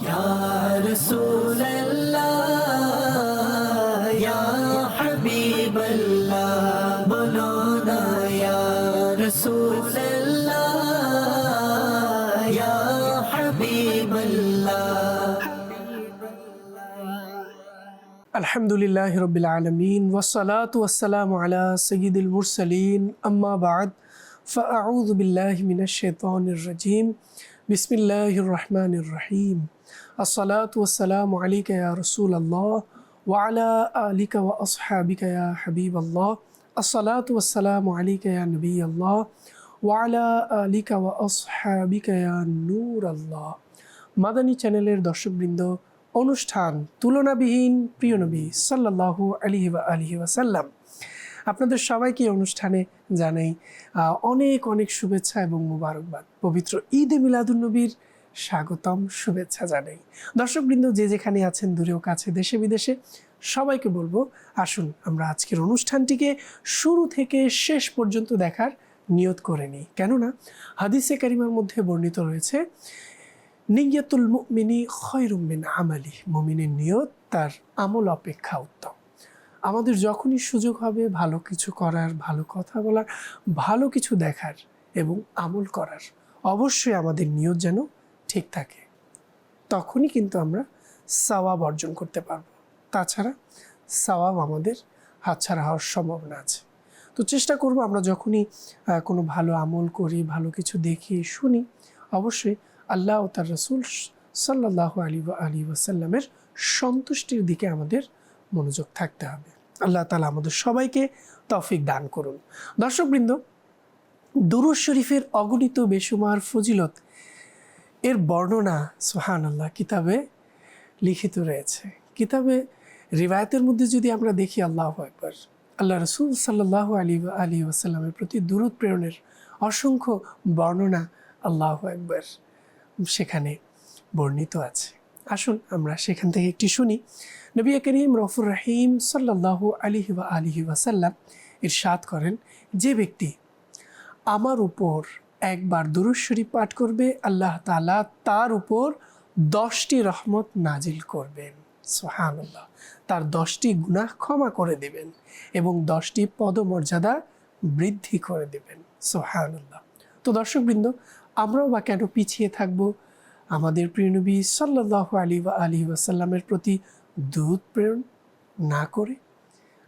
या रसूल अल्लाह या हबीब अल्लाह बोलो ना या रसूल अल्लाह या हबीब अल्लाह। আলহামদুলিল্লাহ রবিল আলমিন ওয়াসসালাতু ওয়াসসালামু আলা সাইয়্যিদিল মুরসালিন আম্মা বা'দ ফাআউযু বিল্লাহি মিনাশ শাইতানির রাজীম বিসমিল্লাহির রহমানির রহিম আসসালাতু ওয়াসসালামু আলাইকা ইয়া রাসূলাল্লাহ ওয়া আলা আলিকা ওয়া আসহাবিকা ইয়া হাবিবাল্লাহ আসসালাতু ওয়াসসালামু আলাইকা ইয়া নবিয়াল্লাহ ওয়া আলা আলিকা ওয়া আসহাবিকা ইয়া নূরাল্লাহ। মাদানী চ্যানেলের দর্শকবৃন্দ, অনুষ্ঠান তুলনাবিহীন প্রিয় নবী সাল্লাল্লাহু আলাইহি ওয়া আলিহি ওয়াসাল্লাম, আপনাদের সবাইকে অনুষ্ঠানে জানাই অনেক অনেক শুভেচ্ছা এবং মুবারকবাদ। পবিত্র ঈদে মিলাদুন্নবীর স্বাগতম শুভেচ্ছা জানাই। দর্শকবৃন্দ যে যেখানে আছেন, দূরেও কাছে, দেশে বিদেশে, সবাইকে বলবো আসুন আমরা আজকের অনুষ্ঠানটিকে শুরু থেকে শেষ পর্যন্ত দেখার নিয়ত করে নিই। কেননা হাদিসে কারিমার মধ্যে বর্ণিত রয়েছে, নিয়তুল মুমিনি খয়রুম মিন আমালি, মুমিনের নিয়ত তার আমল অপেক্ষা উত্তম। আমাদের যখনই সুযোগ হবে ভালো কিছু করার, ভালো কথা বলার, ভালো কিছু দেখার এবং আমল করার, অবশ্যই আমাদের নিয়ত যেন ঠিক থাকে, তখনই কিন্তু আমরা সওয়াব অর্জন করতে পারবো। তাছাড়া সওয়াব আমাদের হাতছাড়া হওয়ার সম্ভাবনা আছে। তো চেষ্টা করব আমরা যখনই কোনো ভালো আমল করি, ভালো কিছু দেখি, শুনি, অবশ্যই আল্লাহ ও তার রাসূল সাল্লাল্লাহু আলাইহি ওয়াসাল্লামের সন্তুষ্টির দিকে আমাদের মনোযোগ থাকতে হবে। আল্লাহ তাআলা আমাদের সবাইকে তৌফিক দান করুন। দর্শকবৃন্দ, দুরূদ শরীফের অগণিত বেশুমার ফজিলত এর বর্ণনা সুবহানাল্লাহ কিতাবে লিখিত রয়েছে। কিতাবে রিওয়ায়াতের মধ্যে যদি আমরা দেখি, আল্লাহু আকবার, আল্লাহ রাসূল সাল্লাল্লাহু আলাইহি ওয়াসাল্লামের প্রতি দুরূদ প্রেরণের অসংখ্য বর্ণনা আল্লাহু আকবার সেখানে বর্ণিত আছে। আসুন আমরা সেখান থেকে একটি শুনি। নবী করিম রউফুর রহিম সাল্লাল্লাহু আলাইহি ওয়াসাল্লাম ইরশাদ করেন, যে ব্যক্তি আমার উপর একবার দুরূদ শরীফ পাঠ করবে, আল্লাহ তাআলা তার উপর 10টি রহমত নাজিল করবেন। সুবহানাল্লাহ। তার 10টি গুনাহ ক্ষমা করে দেবেন এবং 10টি পদমর্যাদা বৃদ্ধি করে দেবেন। সুবহানাল্লাহ। তো দর্শকবৃন্দ, আমরাও বা কেন পিছিয়ে থাকব আমাদের প্রিয় নবী সাল্লাল্লাহু আলাইহি ওয়াসাল্লামের প্রতি দুরূদ প্রেরণ না করে?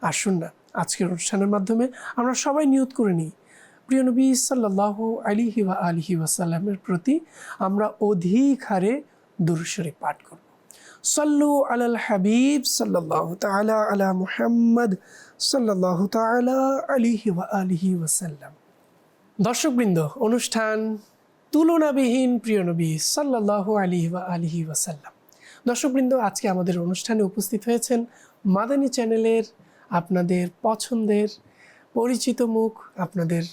আসুন না আজকের অনুষ্ঠানের মাধ্যমে আমরা সবাই নিয়ত করে নিই, প্রিয় নবী সাল্লাল্লাহু আলাইহি ওয়াসাল্লামের প্রতি আমরা অধিক হারে দুরূদ শরীফ পাঠ করব। সাল্লু আলাল হাবিব সাল্লাল্লাহু তাআলা আলা মুহাম্মদ সাল্লাল্লাহু তাআলা আলাইহি ওয়াসাল্লাম। দর্শকবৃন্দ, অনুষ্ঠান তুলনাবিহীন প্রিয় নবী সাল্লাল্লাহু আলাইহি ওয়াসাল্লাম। দর্শকবৃন্দ, আজকে আমাদের অনুষ্ঠানে উপস্থিত হয়েছেন মাদানী চ্যানেলের আপনাদের পছন্দের পরিচিত মুখ, আপনাদের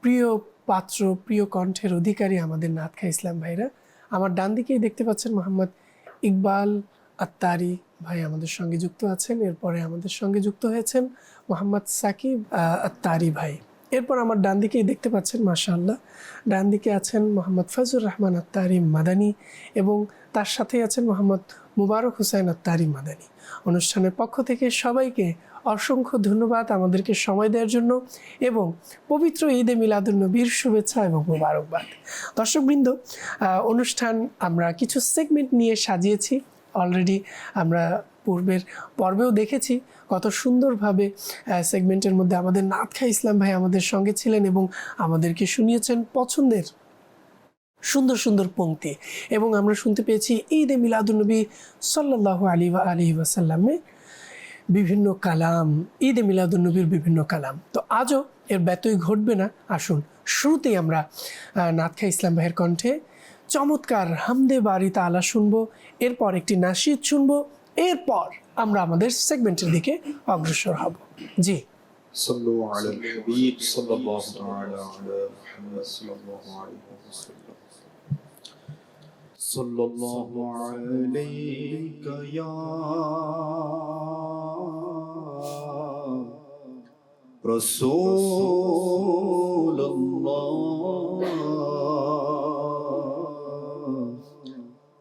প্রিয় পাত্র, প্রিয় কণ্ঠের অধিকারী আমাদের নাতখা ইসলাম ভাইরা। আমার ডান দিকেই দেখতে পাচ্ছেন মোহাম্মদ ইকবাল আত্তারি ভাই আমাদের সঙ্গে যুক্ত আছেন। এরপরে আমাদের সঙ্গে যুক্ত হয়েছেন মোহাম্মদ সাকিব আত্তারি ভাই। এরপর আমার ডান দিকেই দেখতে পাচ্ছেন, মাশাআল্লাহ, ডান দিকে আছেন মোহাম্মদ ফজলুর রহমান আত্তারি মাদানী এবং তার সাথেই আছেন মোহাম্মদ মুবারক হুসাইন আত্তারি মাদানী। অনুষ্ঠানের পক্ষ থেকে সবাইকে অসংখ্য ধন্যবাদ আমাদেরকে সময় দেওয়ার জন্য এবং পবিত্র ঈদে মিলাদুন্নবীর শুভেচ্ছা এবং মোবারকবাদ। দর্শকবৃন্দ, অনুষ্ঠান আমরা কিছু সেগমেন্ট নিয়ে সাজিয়েছি। অলরেডি আমরা পূর্বের পর্বেও দেখেছি কত সুন্দরভাবে সেগমেন্টের মধ্যে আমাদের নাতখা ইসলাম ভাই আমাদের সঙ্গে ছিলেন এবং আমাদেরকে শুনিয়েছেন পছন্দের সুন্দর সুন্দর পংক্তি, এবং আমরা শুনতে পেয়েছি ঈদে মিলাদুন্নবী সাল্লাল্লাহু আলাইহি ওয়াসাল্লামে বিভিন্ন কালাম, ঈদে মিলাদুন্নবীর বিভিন্ন কালাম। তো আজও এর ব্যত্যয় ঘটবে না। আসুন শুরুতেই আমরা নাতখা ইসলাম ভাইয়ের কণ্ঠে চমৎকার হামদে বারি তাআলা শুনবো, এরপর একটি নাশিদ শুনবো, এরপর আমরা আমাদের সেগমেন্টের দিকে অগ্রসর হব। জি, صلوا على الحبيب صلى الله تعالى على محمد صلى الله عليه وسلم صلى الله عليك يا رسول الله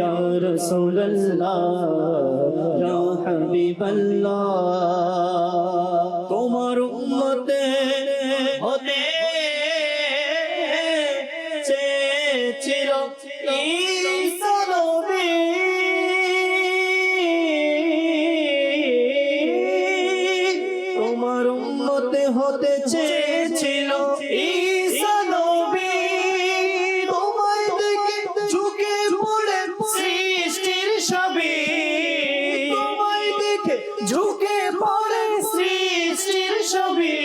ইয়া রাসূলুল্লাহ ইয়া হাবিবাল্লাহ তোমার উম্মতে হতে চেয়েছিল ঈসা নবী তোমার উম্মতে হতে চেয়েছিল ঈসা নবী তোমায় দেখে ঝুঁকে পড়ে সৃষ্টির সবই তোমায় দেখে ঝুঁকে পড়ে সৃষ্টির সবই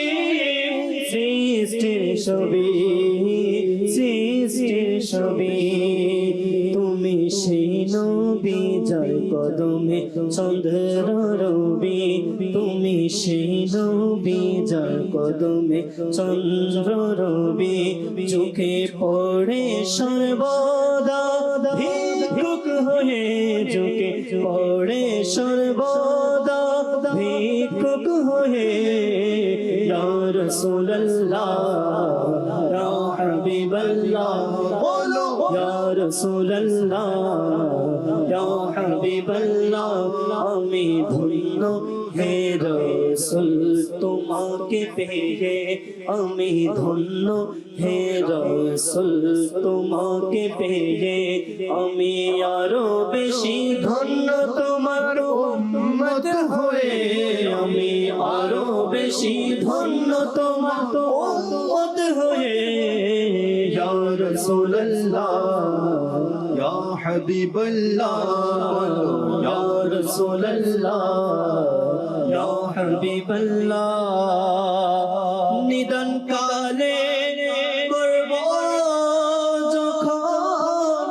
সৃষ্টির সবই সৃষ্টির সবই তুমি সেই নবী যার কদমে চন্দ্র রবি তুমি সেই নবী যার কদমে চন্দ্র রবি চোখে পড়ে সর্বদা ভিক্ষুক হয়ে চোখে পড়ে সর্বদা ভিক্ষুক হয়ে ইয়া রাসূলুল্লাহ ইয়া হাবিবাল্লাহ বলো ইয়া রাসূলুল্লাহ ইয়া হাবিবাল্লাহ আমি ধন্য হে রাসূল তোমাকে পেয়ে আমি ধন্য হে রাসূল তোমাকে পেয়ে আমি আরো বেশি ধন্য তোমার উম্মত হয়ে আমি আরো বেশি ধন্য তোমার উম্মত হয়ে ইয়া রাসূলুল্লাহ ইয়া হাবিবাল্লাহ ইয়া রাসূলুল্লাহ ইয়া হাবিবাল্লাহ নিদান কালে করব যখন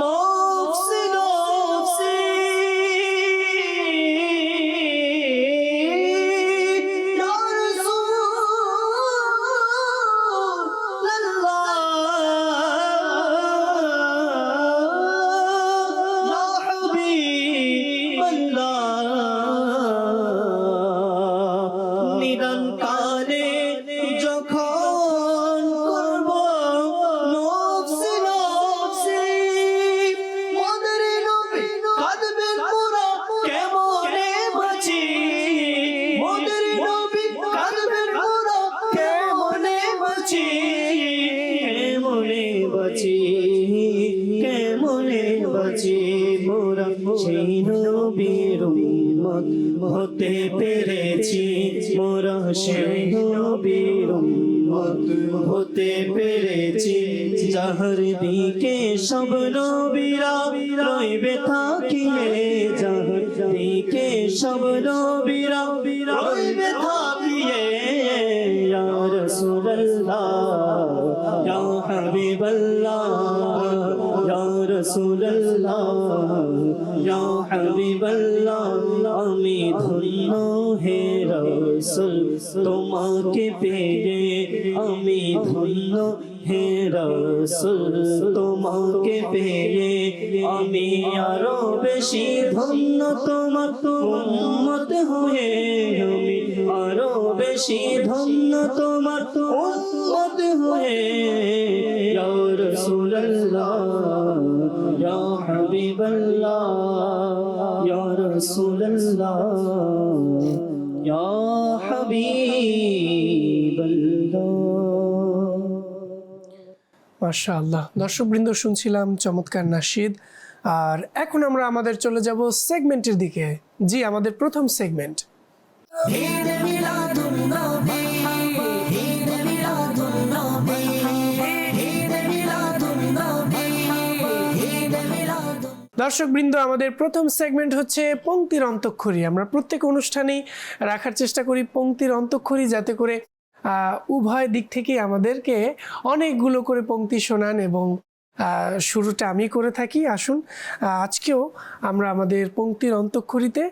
নফসি নফসি ইয়া রাসূলুল্লাহ ইয়া হাবিবাল্লাহ নিদান কালে যখন করব নফসি নফসি মোদের নবী কাঁদবেন মোরা কেমনে বাঁচি মোদের নবী কাঁদবেন মোরা কেমনে বাঁচি কেমনে বাঁচি কেমনে বাঁচি মোরা সেই নবীর উম্মত হতে পেরেছি মোরা সেই নবীর উম্মত হতে পেরেছি যাহার দিকে সব নবীরা রইবে থাকিয়ে যাহার দিকে সব নবীরা রইবে থাকিয়ে ইয়া রাসূলুল্লাহ ইয়া হাবিবাল্লাহ ইয়া রাসূলুল্লাহ ইয়া হাবিবাল্লাহ আমি ধন্য হে রাসূল তোমাকে পেয়ে আমি ধন্য হে রাসূল তোমাকে পেয়ে আমি আরো বেশি ধন্য তোমার উম্মত হয়ে আমি আরো বেশি ধন্য তোমার উম্মত হয়ে ইয়া রাসূলুল্লাহ ইয়া হাবিবাল্লাহ ইয়া রাসূলুল্লাহ ইয়া হাবিবাল্লাহ মাশাআল্লাহ। দর্শকবৃন্দ, শুনছিলাম চমৎকার নাশিদ। আর এখন আমরা আমাদের চলে যাব সেগমেন্টের দিকে। জি, আমাদের প্রথম সেগমেন্ট দর্শকবৃন্দ, আমাদের প্রথম সেগমেন্ট হচ্ছে পংক্তির অন্তঃক্ষরী। আমরা প্রত্যেক অনুষ্ঠানেই রাখার চেষ্টা করি পংক্তির অন্তঃক্ষরী, যাতে করে উভয় দিক থেকে আমাদেরকে অনেকগুলো করে পংক্তি শোনান এবং শুরুটা আমি করে থাকি। আসুন আজকেও আমরা আমাদের পংক্তির অন্তঃক্ষরীতে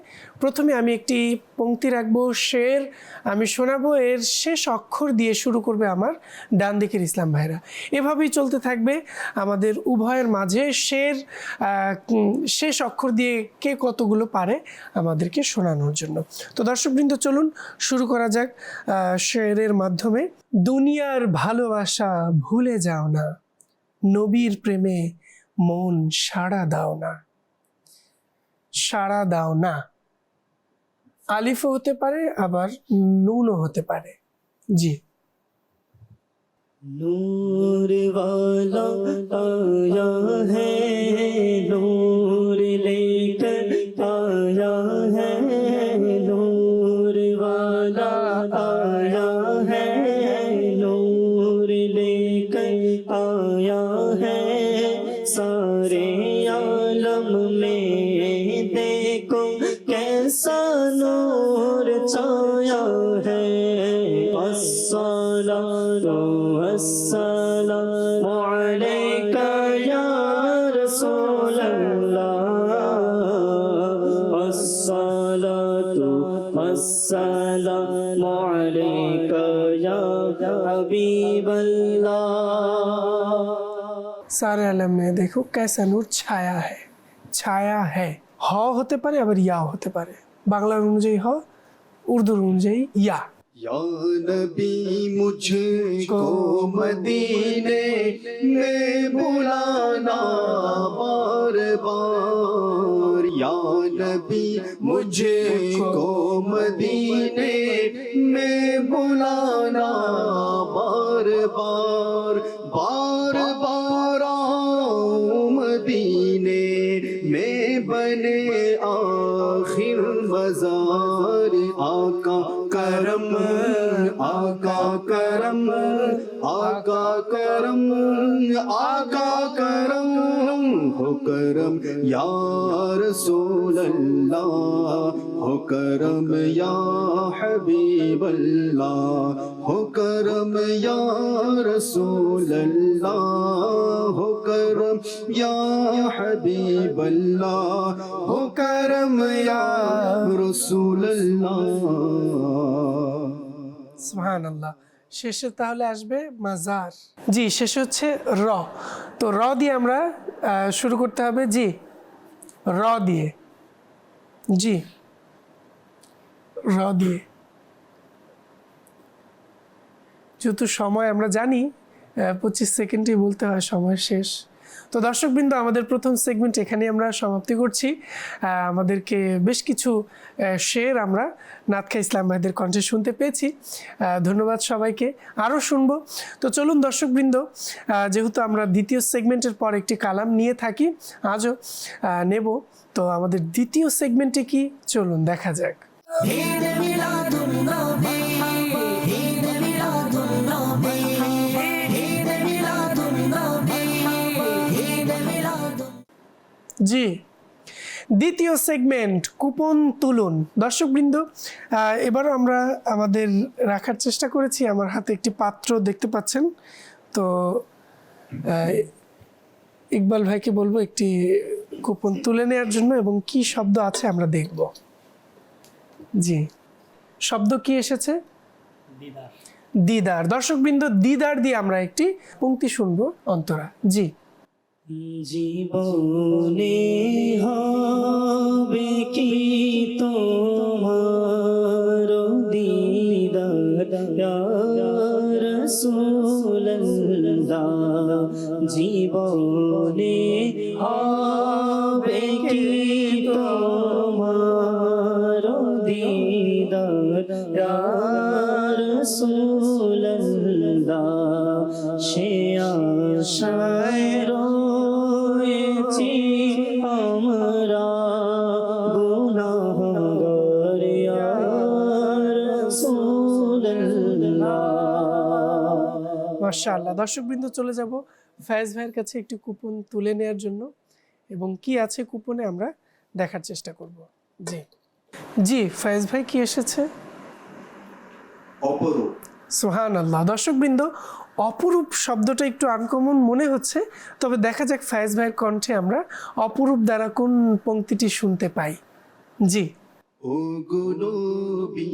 প্রথমে আমি একটি পংক্তি রাখবো, শের আমি শোনাবো, এর শেষ অক্ষর দিয়ে শুরু করবে আমার ডান দিকের ইসলাম ভাইরা। এভাবেই চলতে থাকবে আমাদের উভয়ের মাঝে শের শেষ অক্ষর দিয়ে কে কতগুলো পারে আমাদেরকে শোনানোর জন্য। তো দর্শকবৃন্দ, চলুন শুরু করা যাক শেরের মাধ্যমে। দুনিয়ার ভালোবাসা ভুলে যাও না, নবীর প্রেমে মন সাড়া দাও না। সাড়া দাও না। আলিফও হতে পারে, আবার নুনও হতে পারে। জি। नूर वाला आया है, नूर लेकर आया है, नूर वाला आया है, नूर लेकर आया है। सारे आलम में देखो कैसा नूर छाया है। अस्सलातु अस्सलामु अलैका या रसूल अल्लाह, अस्सलातु अस्सलामु अलैका या हबीब अल्लाह। सारे आलम में देखो कैसा नूर छाया है। ছায়া है হ হতে পারে, আবার ইয়াও হতে পারে। বাংলার অনুযায়ী হ, উর্দুর অনুযায়ী ইয়া। या नबी मुझको मदीने में बुलाना बार बार, या नबी मुझको मदीने में बुलाना बार बार, बार बार आओ मदीने में बने आखिर मज़ार। आका करम, आका करम, आका करम, आका करम, हो करम या रसूल अल्लाह, हो करम या हबीब अल्लाह, हो करम या रसूल अल्लाह, हो करम या हबीब अल्लाह, हो करम या रसूल अल्लाह। সুবহানাল্লাহ। শেষে তাহলে আসবে মাজার। জি, শেষে হচ্ছে র। তো র দিয়ে আমরা শুরু করতে হবে। জি, র দিয়ে। জি, র দিয়ে। যেহেতু সময় আমরা জানি 25 সেকেন্ডই বলতে হয়, সময় শেষ। তো দর্শকবৃন্দ, আমাদের প্রথম সেগমেন্ট এখানে আমরা সমাপ্তি করছি। আমাদেরকে বেশ কিছু শের আমরা নাতখা ইসলাম ভাইদের কণ্ঠে শুনতে পেয়েছি। ধন্যবাদ সবাইকে, আরও শুনবো। তো চলুন দর্শকবৃন্দ, যেহেতু আমরা দ্বিতীয় সেগমেন্টের পর একটি কালাম নিয়ে থাকি, আজও নেব। তো আমাদের দ্বিতীয় সেগমেন্টে কি, চলুন দেখা যাক। জি, দ্বিতীয় সেগমেন্ট কুপন তুলুন। দর্শকবৃন্দ, এবারও আমরা আমাদের রাখার চেষ্টা করেছি। আমার হাতে একটি পাত্র দেখতে পাচ্ছেন। তো ইকবাল ভাইকে বলবো একটি কুপন তুলে নেওয়ার জন্য, এবং কি শব্দ আছে আমরা দেখব। জি, শব্দ কি এসেছে? दीदार। দিদার। দর্শকবৃন্দ, দিদার দিয়ে আমরা একটি পংক্তি শুনবো অন্তরা। জি। জীবনে হবে কি তোমার দিদার ইয়া রাসূলুল্লাহ, জীবনে হবে কি তোমার দিদার ইয়া রাসূলুল্লাহ, সে আশায় রয়েছি আমরা গুনাহগার ইয়া রাসূলুল্লাহ। মাশাআল্লাহ। দর্শকবৃন্দ, চলে যাব ফয়েজ ভাইয়ের কাছে একটি কুপন তুলে নেওয়ার জন্য, এবং কি আছে কুপনে আমরা দেখার চেষ্টা করব। জি জি, ফয়েজ ভাই কি এসেছে? অপরূপ। সুবহানাল্লাহ। দর্শকবৃন্দ, অপরূপ শব্দটা একটু আনকমন মনে হচ্ছে, তবে দেখা যাক ফয়েজ ভাইয়ের কণ্ঠে আমরা অপরূপ দ্বারা কোন পংক্তিটি শুনতে পাই। জি। ও গো নবী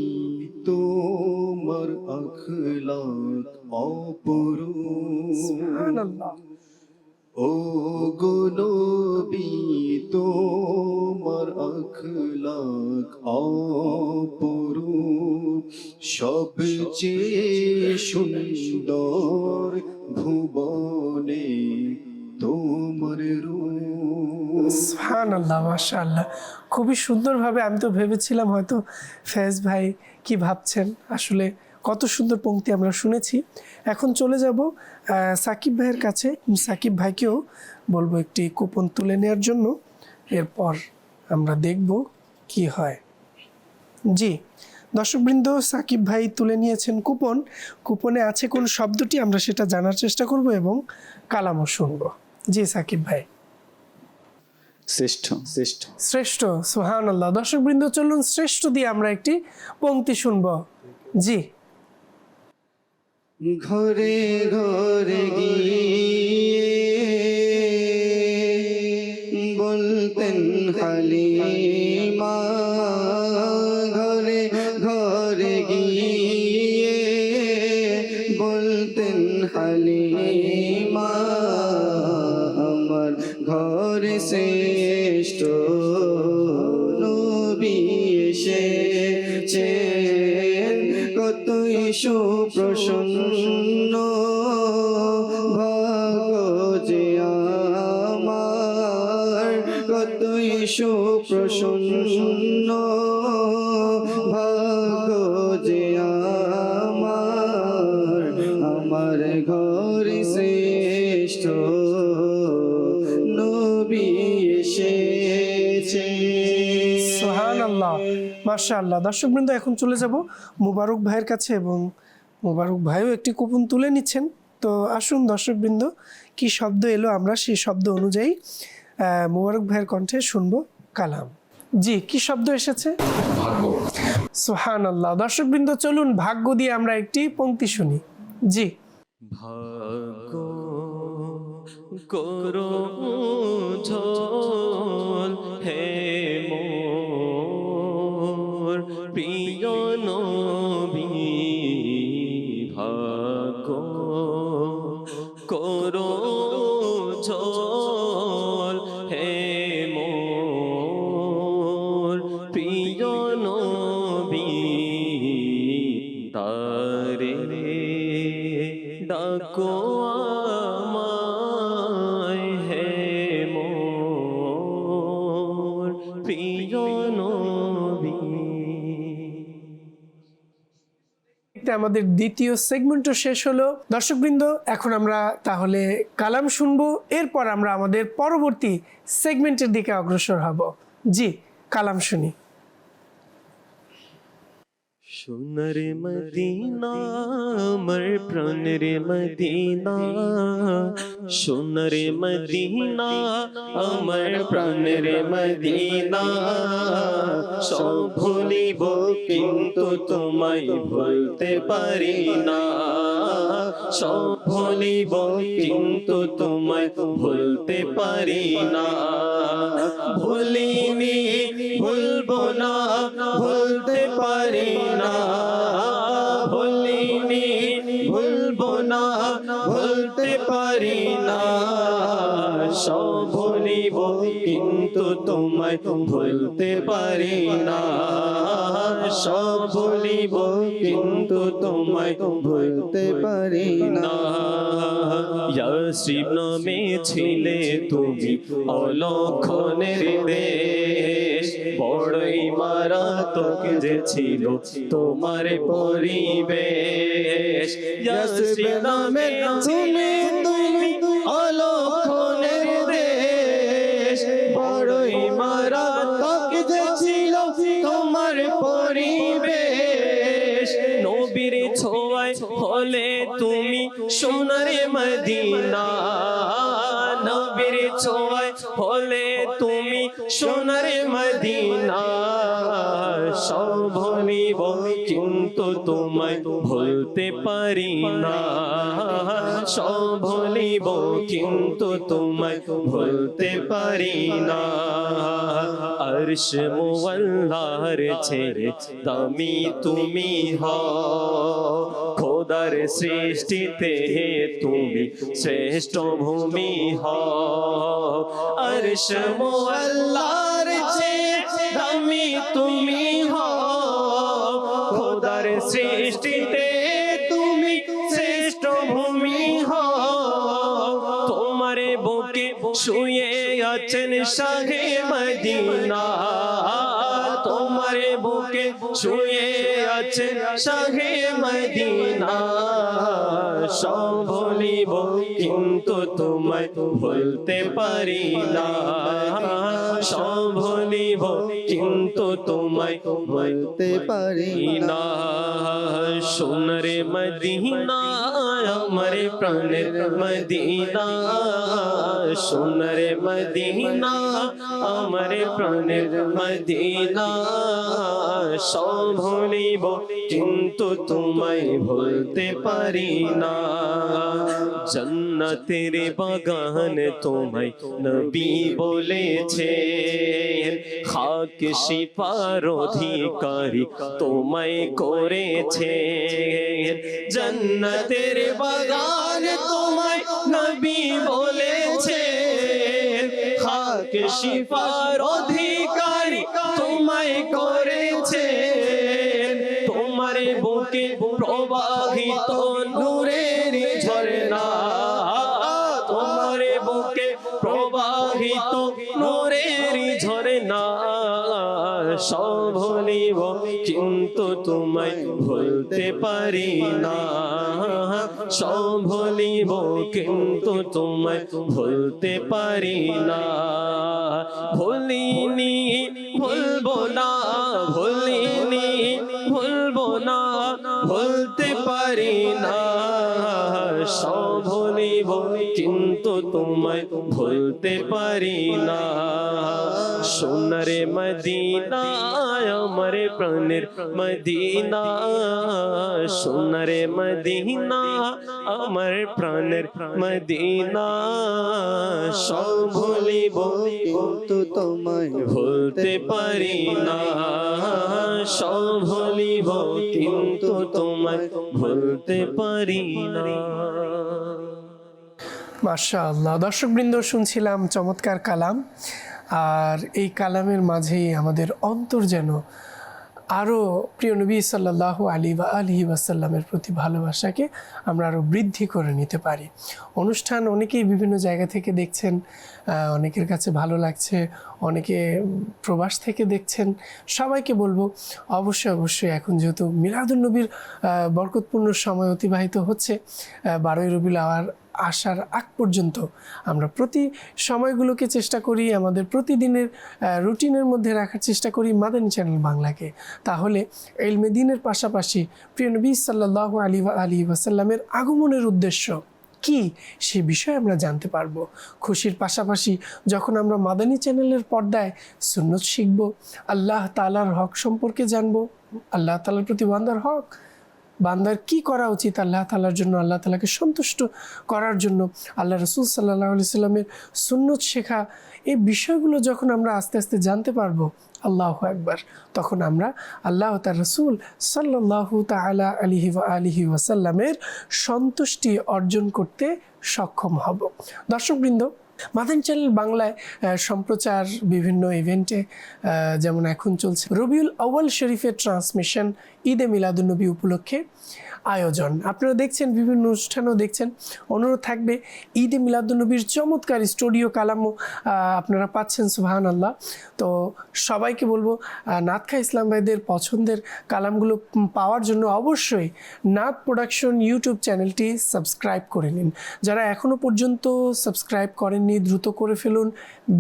তোমার আখলাক অপরূপ, সুবহানাল্লাহ। ও গো নবী তোমার আখলাক অপরূপ, সবচেয়ে সুন্দর ভুবনে তোমার রূপ, সুবহানাল্লাহ, মাশাআল্লাহ, খুবই সুন্দরভাবে। আমি তো ভেবেছিলাম হয়তো ফেজ ভাই কি ভাবছেন, আসলে কত সুন্দর পংক্তি আমরা শুনেছি। এখন চলে যাব সাকিব ভাইয়ের কাছে। সাকিব ভাইকেও বলবো একটি কুপন তুলে নেওয়ার জন্য, এরপর আমরা দেখব কি হয়। জি দর্শকবৃন্দ, সাকিব ভাই তুলে নিয়েছেন কুপন। কুপনে আছে কোন শব্দটি আমরা সেটা জানার চেষ্টা করব এবং কালামও শুনব। জি সাকিব ভাই। শ্রেষ্ঠ শ্রেষ্ঠ শ্রেষ্ঠ, সুবহানাল্লাহ। দর্শকবৃন্দ চলুন শ্রেষ্ঠ দিয়ে আমরা একটি পংক্তি শুনব। জি। ঘরে ঘরে গিয়ে বলতেন হালিমা, ঘরে ঘরে গিয়ে বলতেন হালিমা, আমার ঘরে শ্রেষ্ঠ নবী এসেছেন, কতই সুপ্রসন্ন ভাগ্য যে আমার, কতই সুপ্রসন্ন ভাগ্য যে আমার, আমার ঘরে শ্রেষ্ঠ নবী এসেছে। সুবহানাল্লাহ, মাশাআল্লাহ। দর্শকবৃন্দ এখন চলে যাব মুবারক ভাইয়ের কাছে এবং মুবারক ভাইও একটি কুপন তুলে নিচ্ছেন। তো আসুন দর্শকবৃন্দ, কি শব্দ এলো আমরা সেই শব্দ অনুযায়ী মুবারক ভাইয়ের কণ্ঠে শুনবো কালাম। জি, কি শব্দ এসেছে? ভাগ্য। সুবহানাল্লাহ। দর্শকবৃন্দ চলুন ভাগ্য দিয়ে আমরা একটি পংক্তি শুনি। জি। ভাগ্য করো ঝোল হে মোর প্রিয় নবী, ভাগ্য করো ঝোল হে মোর প্রিয় নবী, তারে ডাকো আমায় হে মোর প্রিয় নবী। আমাদের দ্বিতীয় সেগমেন্টও শেষ হলো। দর্শকবৃন্দ এখন আমরা তাহলে কালাম শুনবো, এরপর আমরা আমাদের পরবর্তী সেগমেন্টের দিকে অগ্রসর হব। জি, কালাম শুনি। সোনার মদিনা আমার প্রাণের মদিনা, সোনার মদিনা আমার প্রাণের মদিনা, সব ভুলিব কিন্তু তোমায় ভুলতে পারি না, সব ভুলিব কিন্তু তোমায় ভুলতে পারি না, ভুলিনি ভুলবো না ভুলতে পারি না, ভুলিনি ভুলবো না ভুলতে পারি না, সব ভুলিব কিন্তু তোমায় ভুলতে পারি না, সব ভুলিব কিন্তু তোমায় ভুলতে পারি না। ইয়াসরিব নামে ছিলে তুমি অলক্ষণের দেশ, বড়ই মারাত্মক যে ছিল তোমার পরিবেশ, ইয়াসরিব নামে ছিলে তুমি অলক্ষণের দেশ, বড়ই মারাত্মক যে ছিল তোমার পরিবেশ, নবীর ছোঁয়ায় হলে তুমি সোনার মদিনা, নবীর ছোঁয়ায় হলে তুমি সোনার মদিনা, সব ভুলিব কিন্তু তোমায় ভুলতে পারি না, সব ভুলিব কিন্তু তোমায় ভুলতে পারি না, আরশ মুআল্লার ছেড়ে দামি তুমি হও, খোদার সৃষ্টিতে তুমি শ্রেষ্ঠ ভূমি হও, আরশ মুআল্লার ছেড়ে দামি তুমি হও, খোদার সৃষ্টিতে তুমি শ্রেষ্ঠ ভূমি হও, তোমার বুকে শুয়ে আছেন শাহে মদিনা তোমার বুকে শুয়ে আছেন শাহে মদিনা সব ভুলিব কিন্তু তোমায় ভুলতে পারি না সব ভুলিব কিন্তু তোমায় ভুলতে পারি না সোনারে মদিনা আমার প্রাণের মদিনা সোনারে মদিনা আমার প্রাণের মদিনা সব ভুলিব কিন্তু তোমায় ভুলতে পারি না জান্নাতের বাগান তোমায় নবী বলেছে খাক শিফার অধিকারী তোমায় করেছে জান্নাতের বাগান তোমায় নবী বলেছে খাক শিফার অধিকারী তোমায় করেছে তোমার বুকে প্রবাহিত নূরের ঝরনা তোমার বুকে প্রবাহিত নূরের ঝরনা সব ভুলিব কিন্তু তোমায় ভুলতে পারি না সব ভুলিব কিন্তু তোমায় ভুলতে পারি না ভুলিনি ভুলবো না ভুলিনি ভুলবো না ভুলতে পারি না সব ভুলিব কিন্তু তোমায় ভুলতে পারি না সোনারে মদিনা আমার প্রাণের মদিনা সোনারে মদিনা আমার প্রাণের মদিনা সব ভুলিব কিন্তু তোমায় ভুলতে পারি না সব ভুলিব কিন্তু তোমায় ভুলতে পারি না মাশাআল্লাহ। দর্শকবৃন্দ, শুনছিলাম চমৎকার কালাম, আর এই কালামের মাঝেই আমাদের অন্তর যেন আরও প্রিয় নবী সাল্লাল্লাহু আলাইহি ওয়াসাল্লামের প্রতি ভালোবাসাকে আমরা আরও বৃদ্ধি করে নিতে পারি। অনুষ্ঠান অনেকেই বিভিন্ন জায়গা থেকে দেখছেন, অনেকের কাছে ভালো লাগছে, অনেকে প্রবাস থেকে দেখছেন। সবাইকে বলবো অবশ্যই এখন যেহেতু মিলাদুন নবীর বরকতপূর্ণ সময় অতিবাহিত হচ্ছে, 12ই রবিউল আওয়াল আসার আগ পর্যন্ত আমরা প্রতি সময়গুলোকে চেষ্টা করি আমাদের প্রতিদিনের রুটিনের মধ্যে রাখার চেষ্টা করি মাদানী চ্যানেল বাংলাকে। তাহলে ইলমে দ্বীনের পাশাপাশি প্রিয় নবী সাল্লাল্লাহু আলাইহি ওয়াসাল্লামের আগমনের উদ্দেশ্য কি সে বিষয়ে আমরা জানতে পারবো। খুশির পাশাপাশি যখন আমরা মাদানী চ্যানেলের পর্দায় সুন্নত শিখব, আল্লাহ তাআলার হক সম্পর্কে জানবো, আল্লাহ তাআলার প্রতি বান্দার হক, বান্দার কি করা উচিত আল্লাহ তাআলার জন্য, আল্লাহ তাআলাকে সন্তুষ্ট করার জন্য, আল্লাহ রাসূল সাল্লাল্লাহু আলাইহি সাল্লামের সুন্নত শেখা, এই বিষয়গুলো যখন আমরা আস্তে আস্তে জানতে পারবো, আল্লাহু আকবার, তখন আমরা আল্লাহ তার রাসূল সাল্লাল্লাহু তাআলা আলাইহি ওয়াসাল্লামের সন্তুষ্টি অর্জন করতে সক্ষম হব। দর্শকবৃন্দ, মাদানী চ্যানেল বাংলায় সম্প্রচার বিভিন্ন ইভেন্টে, যেমন এখন চলছে রবিউল আউয়াল শরীফের ট্রান্সমিশন, ঈদে মিলাদুন্নবী উপলক্ষে আয়োজন আপনারা দেখছেন, বিভিন্ন অনুষ্ঠানও দেখছেন। অনুরোধ থাকবে ঈদে মিলাদুন্নবীর চমৎকার স্টুডিও কালামও আপনারা পাচ্ছেন, সুবহানাল্লাহ। তো সবাইকে বলবো নাতখা ইসলাম ভাইদের পছন্দের কালামগুলো পাওয়ার জন্য অবশ্যই নাত প্রোডাকশন ইউটিউব চ্যানেলটি সাবস্ক্রাইব করে নিন। যারা এখনও পর্যন্ত সাবস্ক্রাইব করেননি দ্রুত করে ফেলুন,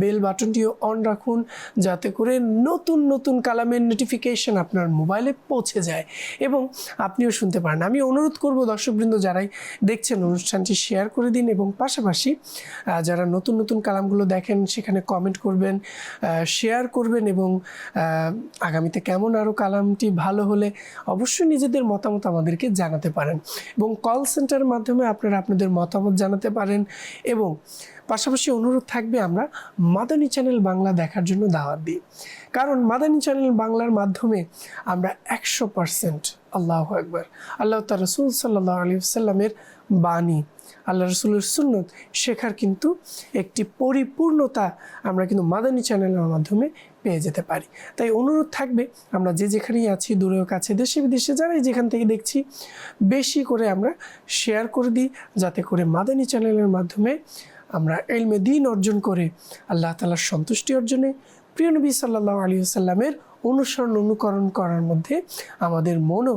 বেল বাটনটিও অন রাখুন যাতে করে নতুন নতুন কালামের নোটিফিকেশন আপনার মোবাইলে পৌঁছে যায় এবং আপনিও শুনতে পারেন। আমি অনুরোধ করব দর্শকবৃন্দ যারাই দেখছেন অনুষ্ঠানটি শেয়ার করে দিন এবং পাশাপাশি যারা নতুন নতুন কালামগুলো দেখেন সেখানে কমেন্ট করবেন, শেয়ার করবেন এবং আগামীতে কেমন আরও কালামটি ভালো হলে অবশ্যই নিজেদের মতামত আমাদেরকে জানাতে পারেন এবং কল সেন্টারের মাধ্যমে আপনারা আপনাদের মতামত জানাতে পারেন। এবং পাশাপাশি অনুরোধ থাকবে আমরা মাদানী চ্যানেল বাংলা দেখার জন্য দাওয়াত দিই, কারণ মাদানী চ্যানেল বাংলার মাধ্যমে আমরা 100% আল্লাহু আকবার আল্লাহ তার রাসূল সাল্লাল্লাহু আলাইহি ওয়াসাল্লামের বাণী, আল্লাহ রাসূলের সুন্নত শেখার কিন্তু একটি পরিপূর্ণতা আমরা কিন্তু মাদানী চ্যানেলের মাধ্যমে পেয়ে যেতে পারি। তাই অনুরোধ থাকবে আমরা যে যেখানেই আছি, দূরেও কাছে, দেশে বিদেশে যারাই যেখান থেকে দেখছি, বেশি করে আমরা শেয়ার করে দিই যাতে করে মাদানী চ্যানেলের মাধ্যমে আমরা ইলমে দ্বীন অর্জন করে আল্লাহ তাআলার সন্তুষ্টি অর্জনে, প্রিয় নবী সাল্লাল্লাহু আলাইহি ওয়াসাল্লামের অনুসরণ অনুকরণ করার মধ্যে আমাদের মনও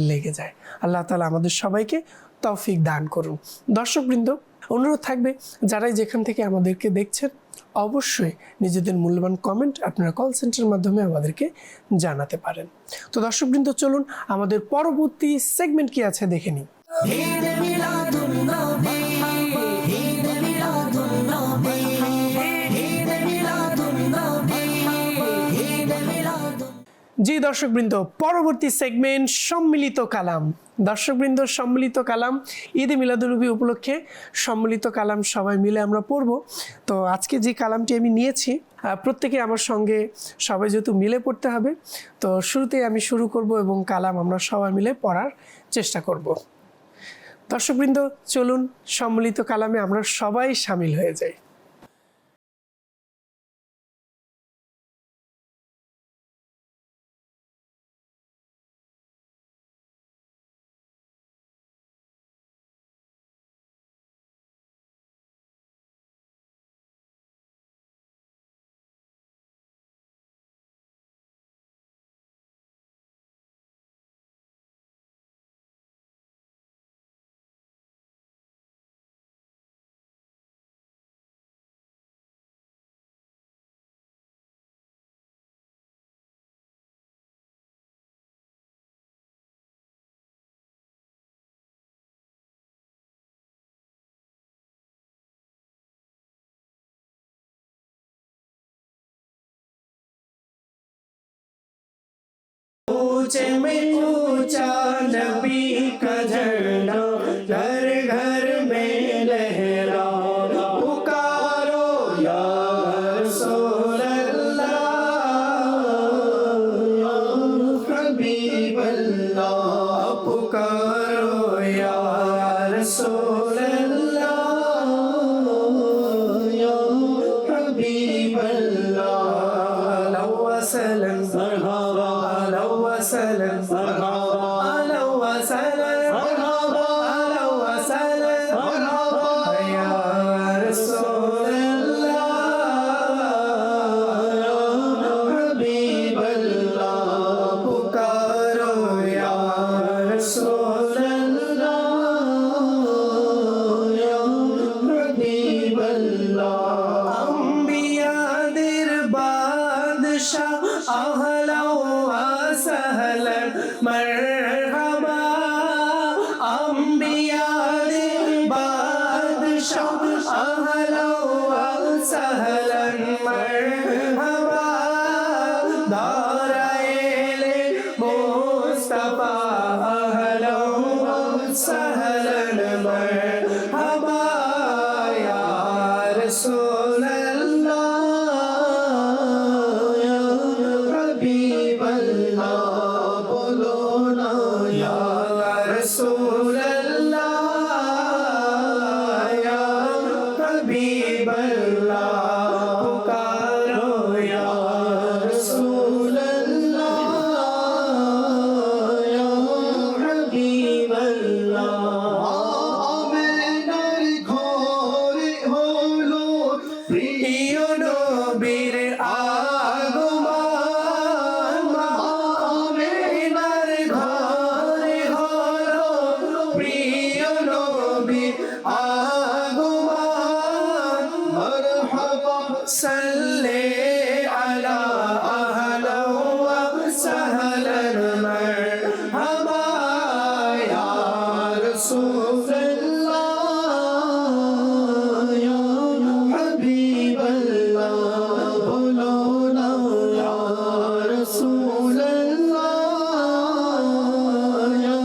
লেগে যায়। আল্লাহ তাআলা আমাদের সবাইকে তৌফিক দান করুন। দর্শকবৃন্দ, অনুরোধ থাকবে যারাই যেখান থেকে আমাদেরকে দেখছেন অবশ্যই নিজেদের মূল্যবান কমেন্ট আপনারা কল সেন্টারের মাধ্যমে আমাদেরকে জানাতে পারেন। তো দর্শকবৃন্দ, চলুন আমাদের পরবর্তী সেগমেন্ট কি আছে দেখে নিই। জি দর্শকবৃন্দ, পরবর্তী সেগমেন্ট সম্মিলিত কালাম। দর্শকবৃন্দ, সম্মিলিত কালাম ঈদে মিলাদুন্নবী উপলক্ষে সম্মিলিত কালাম সবাই মিলে আমরা পড়ব। তো আজকে যে কালামটি আমি নিয়েছি, প্রত্যেকে আমার সঙ্গে সবাই যেহেতু মিলে পড়তে হবে, তো শুরুতেই আমি শুরু করব এবং কালাম আমরা সবাই মিলে পড়ার চেষ্টা করব। দর্শকবৃন্দ, চলুন সম্মিলিত কালামে আমরা সবাই শামিল হয়ে যাই। ऊंचे में ऊंचा नबी का झंडा घर घर में लहरा, पुकारो या रसूल अल्लाह या हबीब अल्लाह, पुकारो या रसूल अल्लाह या हबीब अल्लाह, अला वसल्लम मरहबा, अला वसल्लम मरहबा, अला वसल्लम मरहबा, अला वसल्लम मरहबा या रसूल अल्लाह या हबीब अल्लाह, पुकारो या रसूल अल्लाह या हबीब अल्लाह, अंबिया दिर बादशाह अहला व सहलन मरहबा, अंबिया दिर बादशाह अहला व सहलन मरहबा, दाराए मुस्तफा अहला व सहलन मरहबा या रसूल अल्लाह या हबीब अल्लाह, बोलो ना या रसूल अल्लाह या हबीब अल्लाह, पुकारो या रसूल अल्लाह या हबीब अल्लाह, आमिनार ঘরে হলো প্রিয় নবীর আগমন, আমিনার ঘরে হলো প্রিয় নবীর আগমন, মরহবা সাল্লি আলা আহলা ওয়া সাহলান মারহাবা ইয়া রাসূলুল্লাহ ইয়া হাবিবাল্লাহ, বলো না ইয়া রাসূলুল্লাহ ইয়া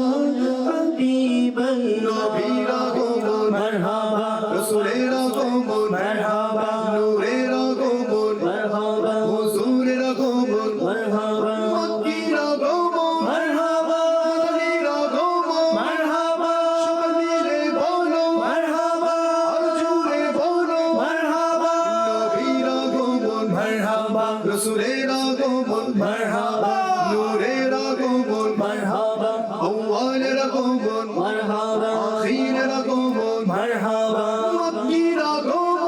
হাবিবাল্লাহ, নবীর আগমন মারহাবা, রাসূলের আগমন মারহাবা, নূরের আগমন মারহাবা, হুজুরের আগমন মারহাবা, মক্কির আগমন মারহাবা, মদিনার আগমন মারহাবা, শামিরে বলো মারহাবা, আরজুরে বলো মারহাবা, নবীর আগমন মারহাবা, রাসূলের আগমন মারহাবা, নূরের আগমন মারহাবা, আউয়ালের আগমন মারহাবা, আখিরের আগমন মারহাবা, মক্কির আগমন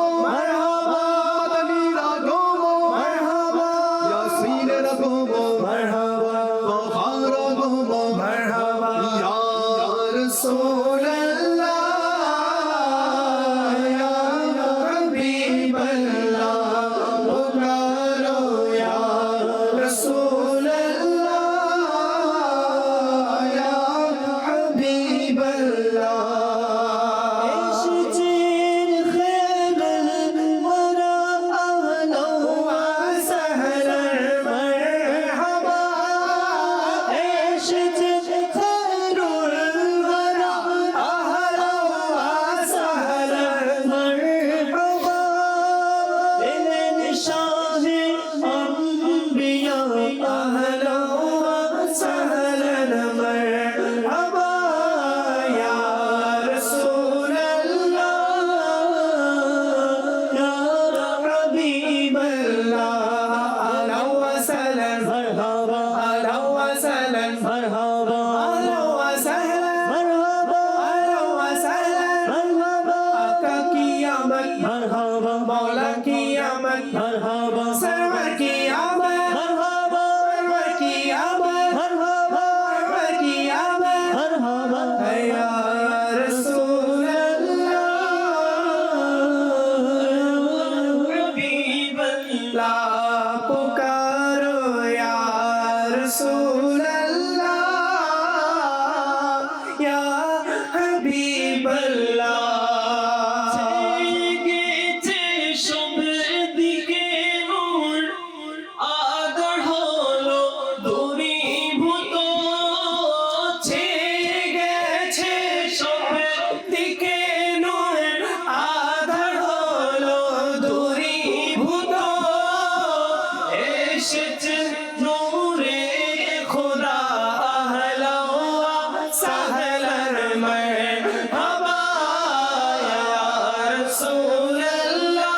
হাবিবাল্লাহ জেগেছে সব দিকে নূর আধার হলো দূরীভূত জেগেছে সব দিকে নূর আধার হলো দূরীভূত এসেছে নূরে খোদা আহলা ওয়া সাহলান মারহাবা ইয়া রাসূলুল্লাহ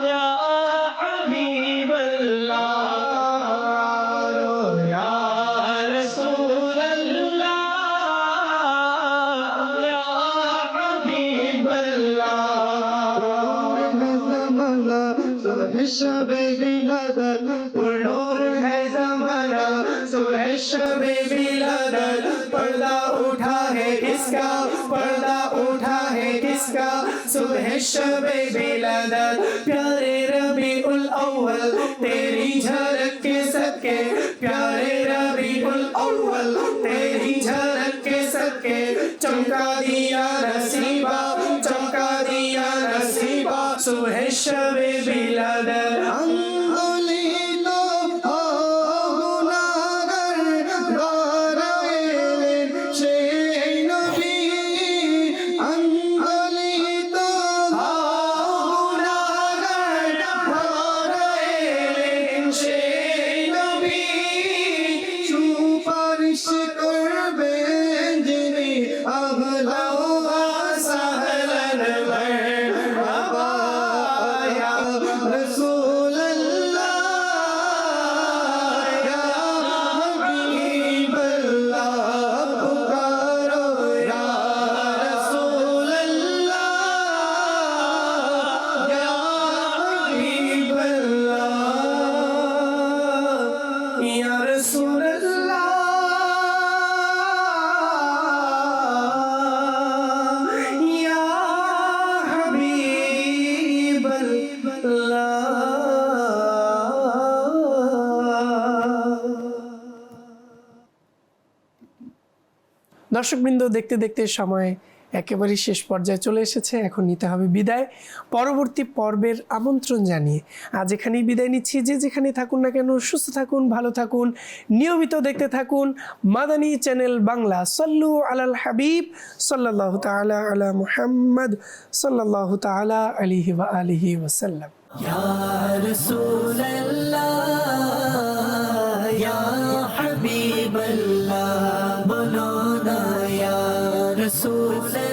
ইয়া হাবিবাল্লাহ ইয়া রাসূলুল্লাহ ইয়া হাবিবাল্লাহ नूर है ज़माना सुबह शब बिलादत पर्दा उठा है किसका पर्दा उठा है किसका सुबह शब बिलादत प्यारे रबीउल अव्वल तेरी झलक के सदके प्यारे रबीउल अव्वल तेरी झलक के सदके चमका दिया नसीबा चमका दिया नसीबा सुबह शब बिलादत দর্শকবৃন্দ দেখতে দেখতে সময় একেবারেই শেষ পর্যায়ে চলে এসেছে, এখন নিতে হবে বিদায়। পরবর্তী পর্বের আমন্ত্রণ জানিয়ে আজ এখানেই বিদায় নিচ্ছি। যে যেখানে থাকুন না কেন সুস্থ থাকুন, ভালো থাকুন, নিয়মিত দেখতে থাকুন মাদানী চ্যানেল বাংলা। সাল্লু আলাল হাবিব সাল্লাল্লাহু তাআলা আলা মুহাম্মদ সাল্লাল্লাহু তাআলা আলাইহি ওয়া আলিহি ওয়াসাল্লাম। ইয়া রাসূলুল্লাহ ইয়া হাবিবাল্লাহ বলো না ইয়া রাসূলুল্লাহ